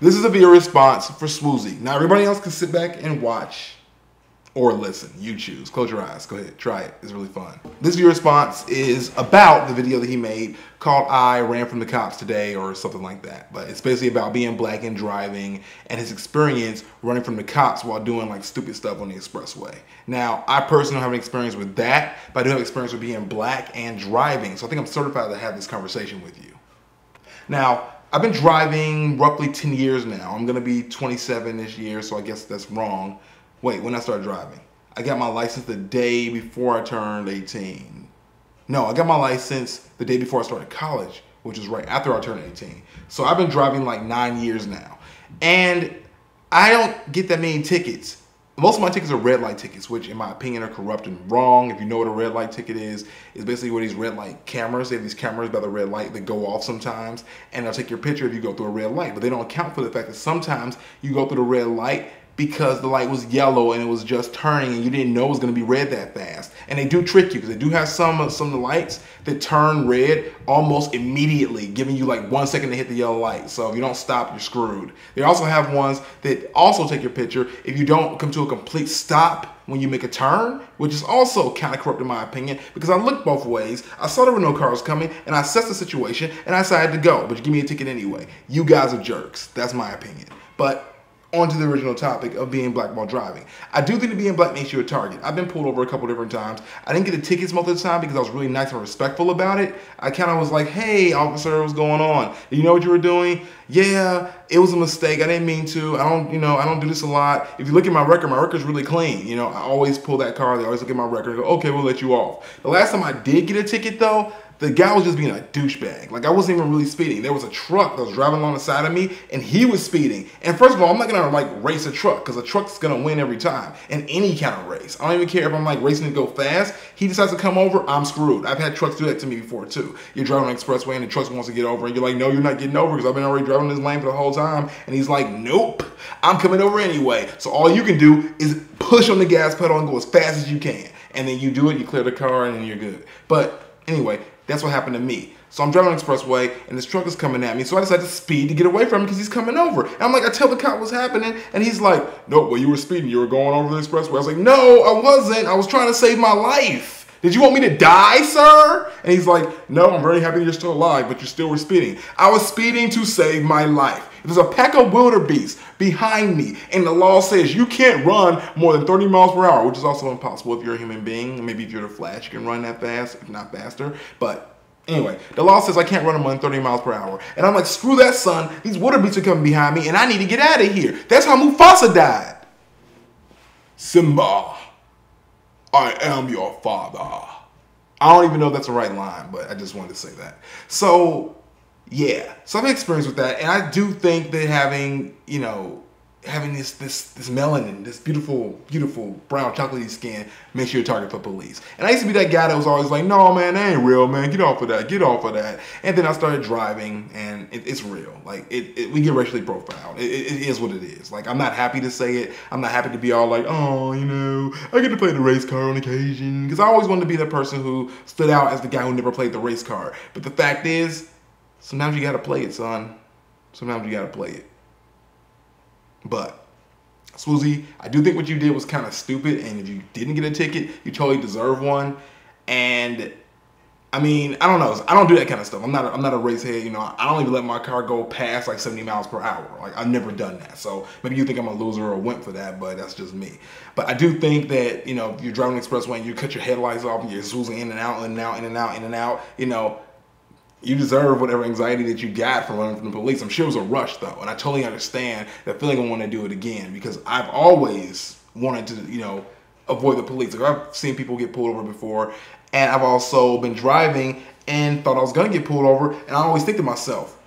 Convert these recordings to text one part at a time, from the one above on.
This is a video response for Swoozie. Now everybody else can sit back and watch or listen. You choose. Close your eyes. Go ahead. Try it. It's really fun. This video response is about the video that he made called I Ran From the Cops Today or something like that. But it's basically about being black and driving and his experience running from the cops while doing like stupid stuff on the expressway. Now, I personally don't have an experience with that, but I do have experience with being black and driving. So I think I'm certified to have this conversation with you. Now, I've been driving roughly 10 years now. I'm gonna be 27 this year, so I guess that's wrong. Wait, when I started driving? I got my license the day before I turned 18. No, I got my license the day before I started college, which is right after I turned 18. So I've been driving like 9 years now. And I don't get that many tickets. Most of my tickets are red light tickets, which in my opinion are corrupt and wrong. If you know what a red light ticket is, it's basically where these red light cameras, they have these cameras by the red light that go off sometimes, and they'll take your picture if you go through a red light. But they don't account for the fact that sometimes you go through the red light because the light was yellow and it was just turning and you didn't know it was going to be red that fast. And they do trick you because they do have some of the lights that turn red almost immediately, giving you like 1 second to hit the yellow light. So if you don't stop, you're screwed. They also have ones that also take your picture if you don't come to a complete stop when you make a turn, which is also kind of corrupt in my opinion, because I looked both ways, I saw there were no cars coming, and I assessed the situation, and I decided to go, but you give me a ticket anyway. You guys are jerks. That's my opinion. But on to the original topic of being black while driving. I do think that being black makes you a target. I've been pulled over a couple different times. I didn't get the tickets most of the time because I was really nice and respectful about it. I kind of was like, hey, officer, what's going on? Do you know what you were doing? Yeah, it was a mistake. I didn't mean to. I don't do this a lot. If you look at my record's really clean. You know, I always pull that car. They always look at my record and go, okay, we'll let you off. The last time I did get a ticket though, the guy was just being a douchebag. Like, I wasn't even really speeding. There was a truck that was driving along the side of me, and he was speeding. And first of all, I'm not gonna like race a truck, because a truck's gonna win every time in any kind of race. I don't even care if I'm like racing to go fast. He decides to come over, I'm screwed. I've had trucks do that to me before too. You're driving on the expressway and the truck wants to get over, and you're like, no, you're not getting over, because I've been already driving this lane for the whole time. And he's like, nope, I'm coming over anyway. So all you can do is push on the gas pedal and go as fast as you can. And then you do it, you clear the car, and then you're good. But anyway, that's what happened to me. So I'm driving on the expressway and this truck is coming at me. So I decided to speed to get away from him because he's coming over. And I'm like, I tell the cop what's happening. And he's like, no, well, you were speeding. You were going over the expressway. I was like, no, I wasn't. I was trying to save my life. Did you want me to die, sir? And he's like, no, I'm very happy you're still alive, but you still were speeding. I was speeding to save my life. There's a pack of wildebeest behind me, and the law says you can't run more than 30 miles per hour, which is also impossible if you're a human being. Maybe if you're the Flash, you can run that fast, if not faster. But anyway, the law says I can't run more than 30 miles per hour. And I'm like, screw that, son. These wildebeest are coming behind me, and I need to get out of here. That's how Mufasa died. Simba, I am your father. I don't even know if that's the right line, but I just wanted to say that. So yeah, so I've had experience with that, and I do think that having this melanin, this beautiful brown chocolatey skin makes you a target for police. And I used to be that guy that was always like, no man, that ain't real, man, get off of that, get off of that. And then I started driving, and it's real. Like, we get racially profiled. It is what it is. Like, I'm not happy to say it. I'm not happy to be all like, oh, I get to play the race car on occasion. Because I always wanted to be that person who stood out as the guy who never played the race car. But the fact is, sometimes you gotta play it, son. Sometimes you gotta play it. But, Swoozie, I do think what you did was kind of stupid, and if you didn't get a ticket, you totally deserve one. And I mean, I don't know. I don't do that kind of stuff. I'm not a race head. I don't even let my car go past like 70 miles per hour. Like, I've never done that. So maybe you think I'm a loser or a wimp for that, but that's just me. But I do think that, if you're driving the expressway and you cut your headlights off and you're swoozing in and out, in and out, in and out, in and out, you deserve whatever anxiety that you got from running from the police. I'm sure it was a rush though, and I totally understand that feeling of wanting to do it again, because I've always wanted to, avoid the police. Like, I've seen people get pulled over before, and I've also been driving and thought I was gonna get pulled over, and I always think to myself,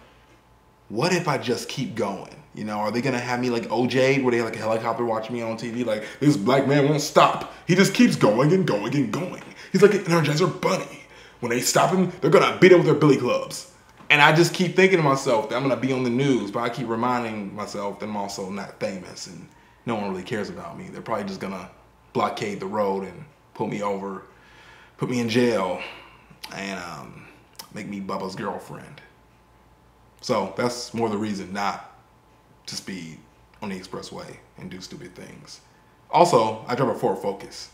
what if I just keep going? Are they gonna have me like OJ, where they have like a helicopter watching me on TV, like, this black man won't stop. He just keeps going and going and going. He's like an Energizer bunny. When they stop him, they're gonna beat him with their billy clubs. And I just keep thinking to myself that I'm gonna be on the news, but I keep reminding myself that I'm also not famous and no one really cares about me. They're probably just gonna blockade the road and pull me over, put me in jail, and make me Bubba's girlfriend. So that's more the reason, not to speed on the expressway and do stupid things. Also, I drive a Ford Focus.